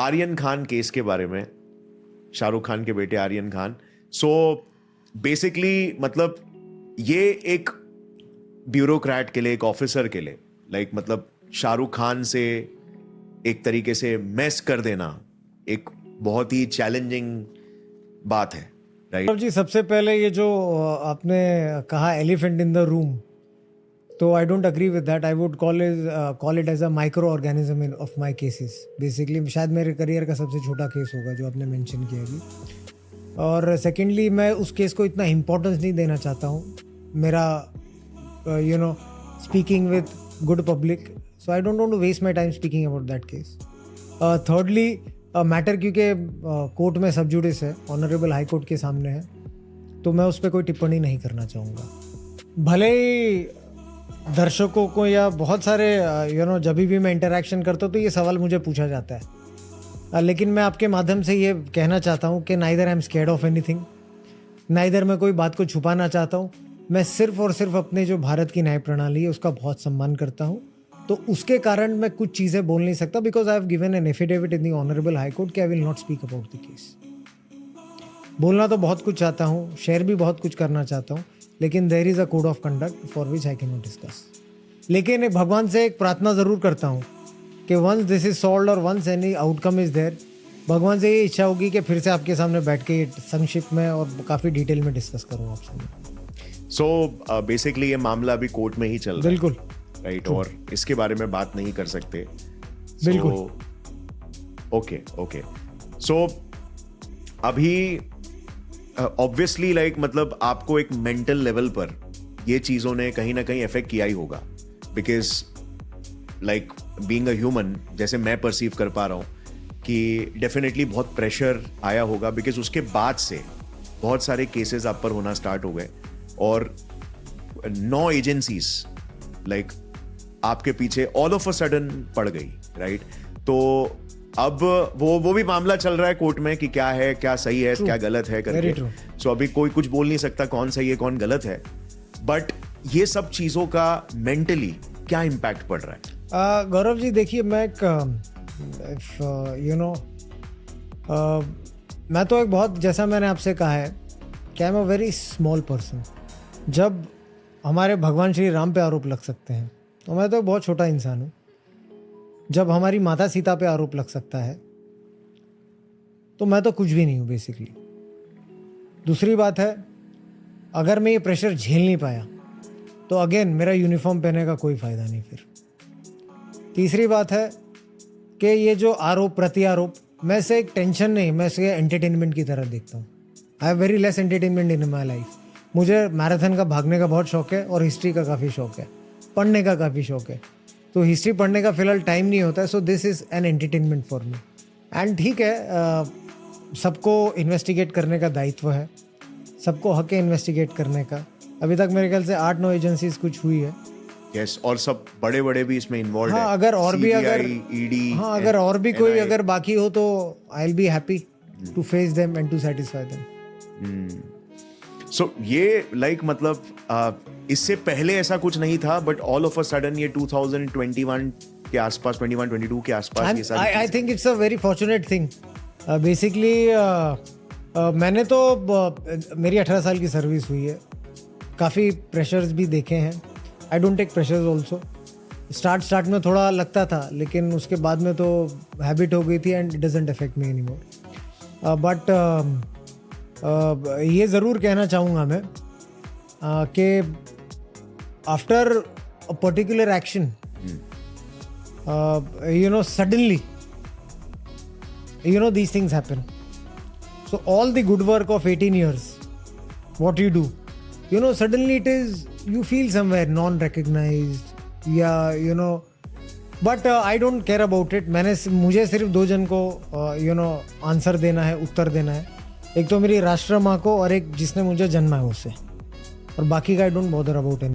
Aryan Khan case के बारे में, शाहरुख खान के बेटे आर्यन खान. सो बेसिकली मतलब ये एक ब्यूरोक्रेट के लिए, एक ऑफिसर के लिए, लाइक मतलब शाहरुख खान से एक तरीके से मेस कर देना एक बहुत ही चैलेंजिंग बात है, राइट? जी, सबसे पहले ये जो आपने कहा एलिफेंट इन द रूम, तो I don't agree with that. I would call it as a microorganism in of my cases. Basically शायद मेरे करियर का सबसे छोटा केस होगा जो आपने मेंशन किया अभी. और सेकेंडली मैं उस केस को इतना इम्पोर्टेंस नहीं देना चाहता हूँ. मेरा speaking with good public, so I don't want to waste my time speaking about that case. Thirdly matter क्योंकि कोर्ट में सब जुडिस है, ऑनरेबल हाई कोर्ट के सामने है, तो मैं उस पर कोई टिप्पणी नहीं करना चाहूँगा. भले ही दर्शकों को या बहुत सारे जब भी मैं इंटरेक्शन करता हूँ तो ये सवाल मुझे पूछा जाता है, लेकिन मैं आपके माध्यम से ये कहना चाहता हूँ कि neither I am scared of anything, neither मैं कोई बात को छुपाना चाहता हूँ. मैं सिर्फ और सिर्फ अपने जो भारत की न्याय प्रणाली है उसका बहुत सम्मान करता हूँ, तो उसके कारण मैं कुछ चीज़ें बोल नहीं सकता. Because I have given an affidavit in the honourable high court कि I will not speak about the case. बोलना तो बहुत कुछ चाहता हूँ, शेयर भी बहुत कुछ करना चाहता हूँ, लेकिन there is a code of conduct for which I cannot discuss. लेकिन भगवान से एक प्रार्थना ज़रूर करता हूँ कि वंस दिस इज सॉल्व्ड और once any outcome is there, भगवान से ये इच्छा होगी कि फिर से आपके सामने बैठ के संक्षिप्त में और काफ़ी डिटेल में डिस्कस करूँ आपसे. सो बेसिकली ये मामला अभी कोर्ट में ही चल रहा है. बिल्कुल राइट, और इसके बारे में बात नहीं कर सकते. बिल्कुल. ओके. सो अभी ऑब्वियसली लाइक मतलब आपको एक मेंटल लेवल पर ये चीज़ों ने कहीं ना कहीं अफेक्ट किया ही होगा. Because like being a human, जैसे मैं परसीव कर पा रहा हूँ कि डेफिनेटली बहुत प्रेशर आया होगा. बिकॉज उसके बाद से बहुत सारे केसेस आप पर होना स्टार्ट हो गए और 9 एजेंसीज लाइक आपके पीछे ऑल ऑफ अ सडन पड़ गई, राइट? तो अब वो भी मामला चल रहा है कोर्ट में कि क्या है, क्या सही है, क्या गलत है करके. सो अभी कोई कुछ बोल नहीं सकता कौन सही है कौन गलत है. बट ये सब चीजों का मेंटली क्या इम्पैक्ट पड़ रहा है? गौरव जी देखिए, मैं मैं तो एक बहुत, जैसा मैंने आपसे कहा है कि I am a very small person. जब हमारे भगवान श्री राम पे आरोप लग सकते हैं तो मैं तो बहुत छोटा इंसान हूँ. जब हमारी माता सीता पे आरोप लग सकता है तो मैं तो कुछ भी नहीं हूँ बेसिकली. दूसरी बात है, अगर मैं ये प्रेशर झेल नहीं पाया तो अगेन मेरा यूनिफॉर्म पहनने का कोई फ़ायदा नहीं फिर. तीसरी बात है कि ये जो आरोप प्रत्यारोप, मैं इसे एक टेंशन नहीं, मैं इसे एंटरटेनमेंट की तरह देखता हूँ. I have very less entertainment in my life. मुझे मैराथन का भागने का बहुत शौक है और हिस्ट्री का काफ़ी शौक है, पढ़ने का काफ़ी शौक है. तो हिस्ट्री पढ़ने का फ़िलहाल टाइम नहीं होता है. So this is an entertainment for me. And ठीक है, सबको इन्वेस्टिगेट करने का दायित्व है, सबको हक है इन्वेस्टिगेट करने का. अभी तक मेरे ख्याल से 8-9 एजेंसीज कुछ हुई है. यस, और सब बड़े बड़े भी इसमें इन्वॉल्व है. अगर और भी अगर ईडी, अगर और भी कोई अगर बाकी हो तो I will be happy to face them and to satisfy them. So ये लाइक मतलब इससे पहले ऐसा कुछ नहीं था, but all of a sudden ये 2021 के आसपास, 21-22 के आसपास ये सारी I think it's a very fortunate thing. Basically मैंने तो मेरी 18 साल की सर्विस हुई है, काफ़ी प्रेशर्स भी देखे हैं. I don't take pressures also. Start में थोड़ा लगता था, लेकिन उसके बाद में तो हैबिट हो गई थी and it doesn't affect me any more. But ये ज़रूर कहना चाहूँगा मैं कि after a particular action suddenly these things happen. So all the good work of 18 years, what you do, suddenly it is, you feel somewhere non-recognized, but I don't care about it. मुझे सिर्फ 2 जन को answer देना है, उत्तर देना है. एक तो मेरी राष्ट्र माँ को और एक जिसने मुझे जन्मा है उसे, और बाकी का I don't bother about any.